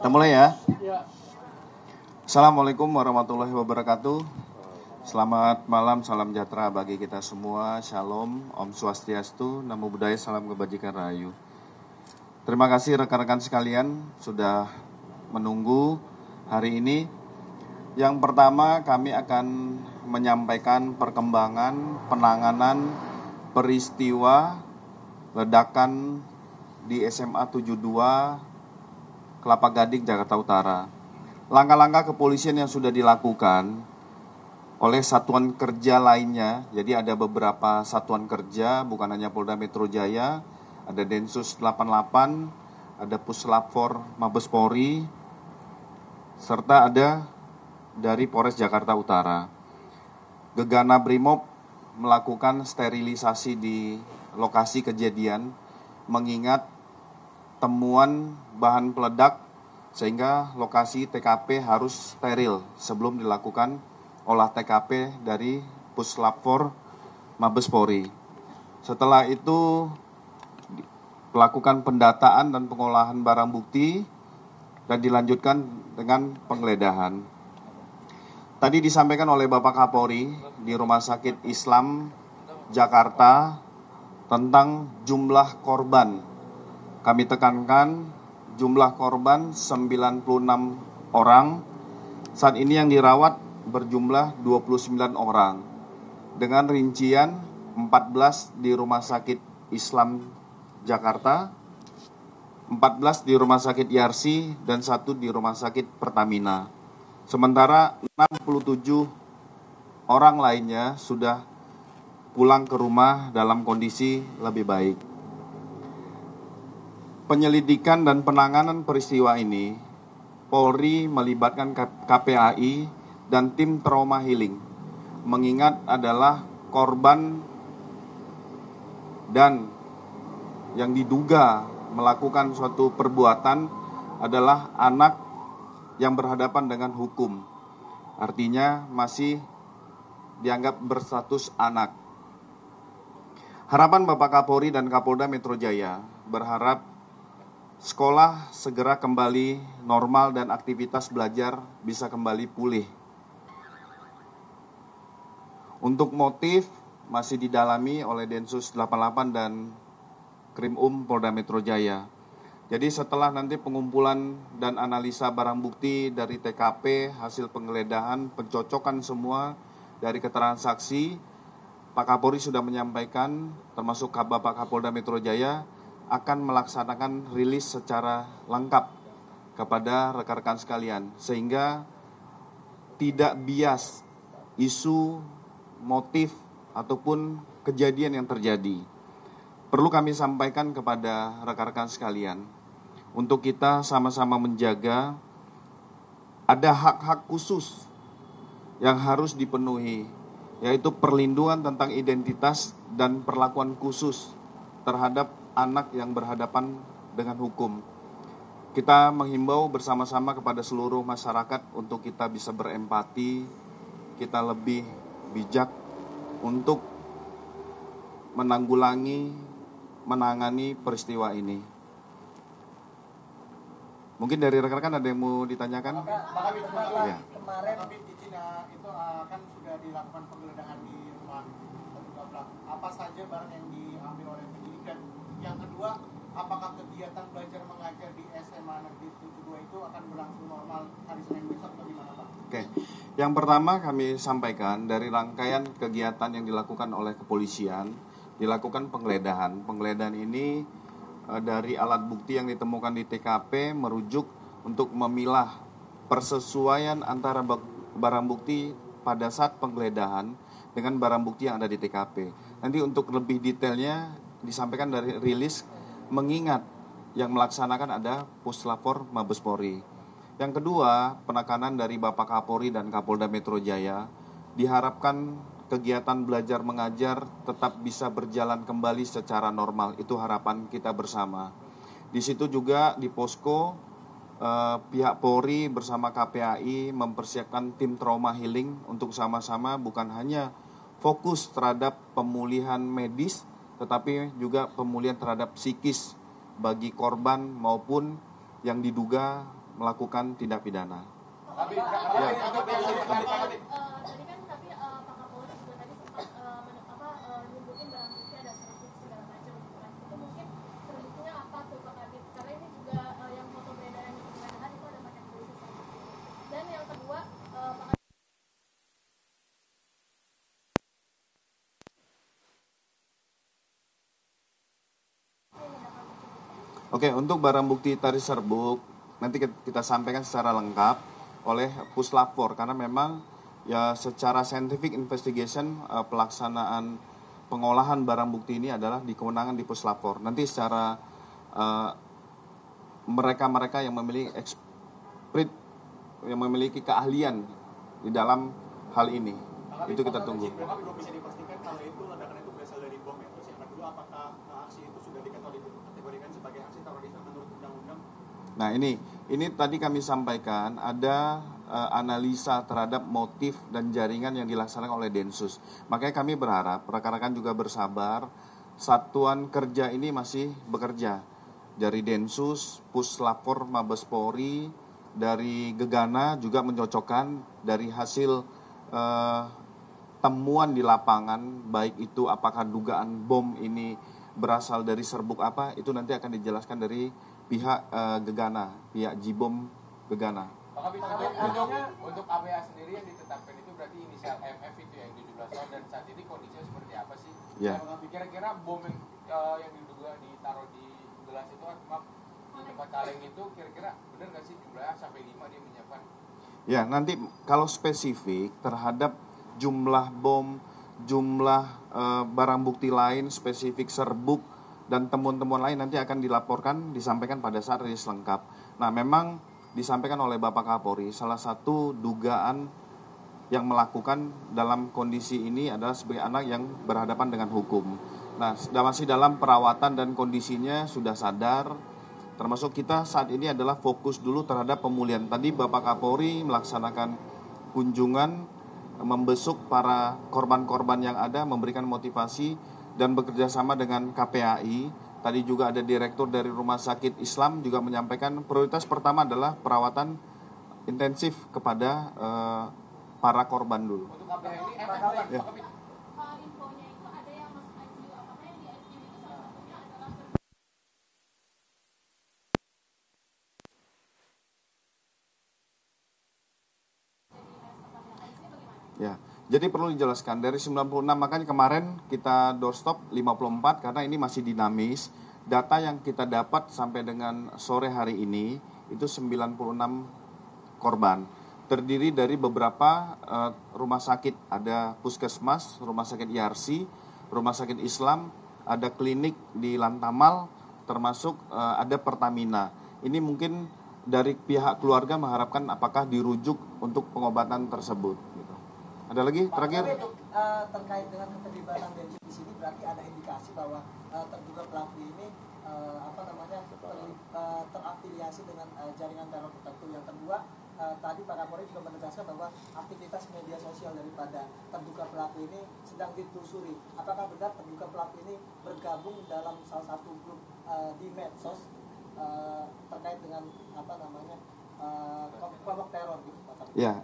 Kita mulai ya. Assalamualaikum warahmatullahi wabarakatuh. Selamat malam, salam sejahtera bagi kita semua. Shalom, Om Swastiastu, Namo Buddhaya, salam kebajikan rahayu. Terima kasih rekan-rekan sekalian sudah menunggu hari ini. Yang pertama, kami akan menyampaikan perkembangan penanganan peristiwa ledakan di SMA 72 Kelapa Gading, Jakarta Utara. Langkah-langkah kepolisian yang sudah dilakukan oleh satuan kerja lainnya. Jadi ada beberapa satuan kerja, bukan hanya Polda Metro Jaya, ada Densus 88, ada Puslap 4 Mabes Polri, serta ada dari Polres Jakarta Utara. Gegana Brimob melakukan sterilisasi di lokasi kejadian, mengingat temuan bahan peledak sehingga lokasi TKP harus steril sebelum dilakukan olah TKP dari Puslap 4 Mabes Polri. Setelah itu melakukan pendataan dan pengolahan barang bukti dan dilanjutkan dengan penggeledahan. Tadi disampaikan oleh Bapak Kapolri di Rumah Sakit Islam Jakarta tentang jumlah korban. Kami tekankan jumlah korban 96 orang. Saat ini yang dirawat berjumlah 29 orang. Dengan rincian 14 di Rumah Sakit Islam Jakarta, 14 di Rumah Sakit Yarsi, dan 1 di Rumah Sakit Pertamina. Sementara 67 orang lainnya sudah pulang ke rumah dalam kondisi lebih baik. Penyelidikan dan penanganan peristiwa ini, Polri melibatkan KPAI dan tim trauma healing. Mengingat adalah korban dan yang diduga melakukan suatu perbuatan adalah anak yang berhadapan dengan hukum. Artinya masih dianggap berstatus anak. Harapan Bapak Kapolri dan Kapolda Metro Jaya berharap sekolah segera kembali normal dan aktivitas belajar bisa kembali pulih. Untuk motif masih didalami oleh Densus 88 dan Krimum Polda Metro Jaya. Jadi setelah nanti pengumpulan dan analisa barang bukti dari TKP, hasil penggeledahan, pencocokan semua dari keterangan saksi, Pak Kapolri sudah menyampaikan, termasuk Bapak Kapolda Metro Jaya, akan melaksanakan rilis secara lengkap kepada rekan-rekan sekalian, sehingga tidak bias isu, motif, ataupun kejadian yang terjadi. Perlu kami sampaikan kepada rekan-rekan sekalian, untuk kita sama-sama menjaga ada hak-hak khusus yang harus dipenuhi, yaitu perlindungan tentang identitas dan perlakuan khusus terhadap anak yang berhadapan dengan hukum. Kita menghimbau bersama-sama kepada seluruh masyarakat untuk kita bisa berempati, kita lebih bijak untuk menangani peristiwa ini. Mungkin dari rekan-rekan ada yang mau ditanyakan? Ya. Kemarin di Cina itu kan sudah dilakukan penggeledahan di rumah terduga pelaku. Apa saja barang yang diambil oleh penyidik? Dan yang kedua, apakah kegiatan belajar mengajar di SMA Negeri 72 itu akan berlangsung normal hari Senin besok atau gimana Pak? Oke. Yang pertama kami sampaikan dari rangkaian kegiatan yang dilakukan oleh kepolisian, dilakukan penggeledahan. Penggeledahan ini dari alat bukti yang ditemukan di TKP merujuk untuk memilah persesuaian antara barang bukti pada saat penggeledahan dengan barang bukti yang ada di TKP. Nanti untuk lebih detailnya disampaikan dari rilis, mengingat yang melaksanakan ada Puslap 4 Mabes Polri. Yang kedua, penekanan dari Bapak Kapolri dan Kapolda Metro Jaya, diharapkan kegiatan belajar mengajar tetap bisa berjalan kembali secara normal. Itu harapan kita bersama. Di situ juga di posko pihak Polri bersama KPAI mempersiapkan tim trauma healing untuk sama-sama bukan hanya fokus terhadap pemulihan medis, tetapi juga pemulihan terhadap psikis bagi korban maupun yang diduga melakukan tindak pidana. Tapi Ya. tadi kan Pak Kapolri juga tadi sempat nyebutin barang bukti ada serbuk segala macam gitu kan. Itu mungkin serbuknya apa tuh Pak Kabit? Karena ini juga yang foto beredaran di penggeledahan itu ada pakai tulisan serbuk. Dan yang kedua Pak Kabit, Oke, untuk barang bukti tari serbuk nanti kita sampaikan secara lengkap oleh Puslapor karena memang ya secara scientific investigation pelaksanaan pengolahan barang bukti ini adalah di kewenangan di Puslapor. Nanti secara mereka-mereka yang memiliki yang memiliki keahlian di dalam hal ini. Itu kita tunggu. Berarti belum bisa dipastikan kalau itu ledakan itu berasal dari bom ya. Terus yang kedua, apakah aksi itu sudah dikategorikan sebagai aksi terorisme menurut undang-undang? Nah ini tadi kami sampaikan ada analisa terhadap motif dan jaringan yang dilaksanakan oleh Densus. Makanya kami berharap rekan-rekan juga bersabar. Satuan kerja ini masih bekerja dari Densus, Puslapor, Mabes Polri, dari Gegana juga mencocokkan dari hasil temuan di lapangan, baik itu apakah dugaan bom ini berasal dari serbuk apa, itu nanti akan dijelaskan dari pihak Gegana, pihak Jibom Gegana. Pak Kabit, untuk ABA sendiri yang ditetapkan itu berarti inisial MF itu yang 17 tahun dan saat ini kondisinya seperti apa sih? Ya. Kira-kira bom yang diduga ditaruh di gelas itu, maaf, di tempat kaleng itu kira-kira benar nggak sih jumlahnya sampai 5 dia menyiapkan? Ya, nanti kalau spesifik terhadap jumlah bom, jumlah barang bukti lain, spesifik serbuk, dan temuan-temuan lain nanti akan dilaporkan, disampaikan pada saat rilis lengkap. Nah, memang disampaikan oleh Bapak Kapolri, salah satu dugaan yang melakukan dalam kondisi ini adalah sebagai anak yang berhadapan dengan hukum. Nah, masih dalam perawatan dan kondisinya sudah sadar. Termasuk kita saat ini adalah fokus dulu terhadap pemulihan. Tadi Bapak Kapolri melaksanakan kunjungan, membesuk para korban-korban yang ada, memberikan motivasi dan bekerja sama dengan KPAI. Tadi juga ada direktur dari Rumah Sakit Islam juga menyampaikan prioritas pertama adalah perawatan intensif kepada para korban dulu. Untuk ABA ini MF bukan, Ya. Pak Kabit? Infonya itu ada yang masuk ICU, apakah yang di ICU itu salah satunya adalah Ya, jadi perlu dijelaskan dari 96, makanya kemarin kita doorstop 54 karena ini masih dinamis. Data yang kita dapat sampai dengan sore hari ini itu 96 korban. Terdiri dari beberapa rumah sakit, ada puskesmas, rumah sakit IRC, rumah sakit Islam, ada klinik di Lantamal, termasuk ada Pertamina. Ini mungkin dari pihak keluarga mengharapkan apakah dirujuk untuk pengobatan tersebut. Gitu. Ada lagi terakhir? Terkait dengan keterlibatan Densus di sini berarti ada indikasi bahwa terduga pelaku ini terafiliasi dengan jaringan teror tertentu. Yang kedua, tadi Pak Kapolri juga menegaskan bahwa aktivitas media sosial daripada terduga pelaku ini sedang ditelusuri. Apakah benar terduga pelaku ini bergabung dalam salah satu grup di medsos terkait dengan kelompok teror gitu, Pak Kapolri? Ya.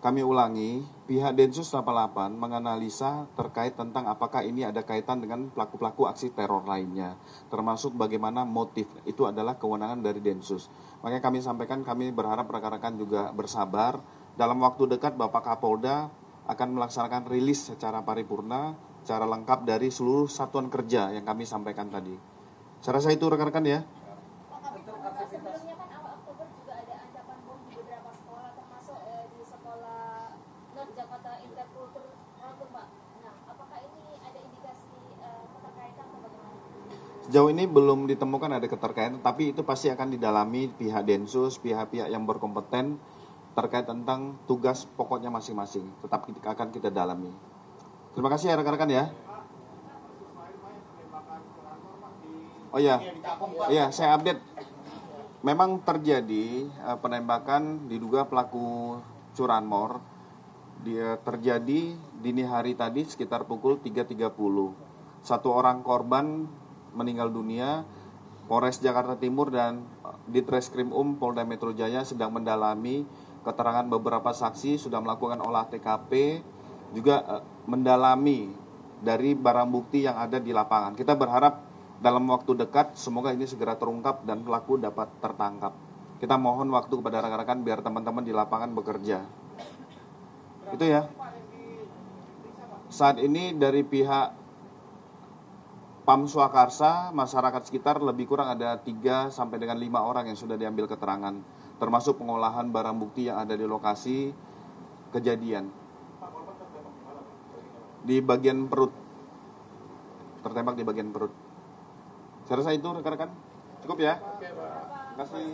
Kami ulangi, pihak Densus 88 menganalisa terkait tentang apakah ini ada kaitan dengan pelaku-pelaku aksi teror lainnya, termasuk bagaimana motif. Itu adalah kewenangan dari Densus. Makanya kami sampaikan, kami berharap rekan-rekan juga bersabar. Dalam waktu dekat Bapak Kapolda akan melaksanakan rilis secara paripurna, secara lengkap dari seluruh satuan kerja yang kami sampaikan tadi. Saya rasa itu rekan-rekan ya. sebelumnya kan awal Oktober juga ada ancaman bom di beberapa sekolah termasuk di sekolah North Jakarta Interkultur Ratu, Pak. Nah, apakah ini ada indikasi keterkaitan atau bagaimana? Sejauh ini belum ditemukan ada keterkaitan, tapi itu pasti akan didalami pihak Densus, pihak-pihak yang berkompeten terkait tentang tugas pokoknya masing-masing. Tetap akan kita dalami. Terima kasih ya rekan-rekan ya. Oh iya, saya update. Memang terjadi penembakan diduga pelaku curanmor. Dia terjadi dini hari tadi sekitar pukul 3.30. Satu orang korban meninggal dunia, Polres Jakarta Timur dan Ditreskrim Polda Metro Jaya sedang mendalami keterangan beberapa saksi, sudah melakukan olah TKP, juga mendalami dari barang bukti yang ada di lapangan. Kita berharap dalam waktu dekat semoga ini segera terungkap dan pelaku dapat tertangkap. Kita mohon waktu kepada rekan-rekan biar teman-teman di lapangan bekerja. Itu ya. Saat ini dari pihak Pam Swakarsa, masyarakat sekitar lebih kurang ada 3 sampai dengan 5 orang yang sudah diambil keterangan, termasuk pengolahan barang bukti yang ada di lokasi kejadian. Di bagian perut. Tertembak di bagian perut. Saya rasa itu rekan-rekan. Cukup ya? Terima kasih.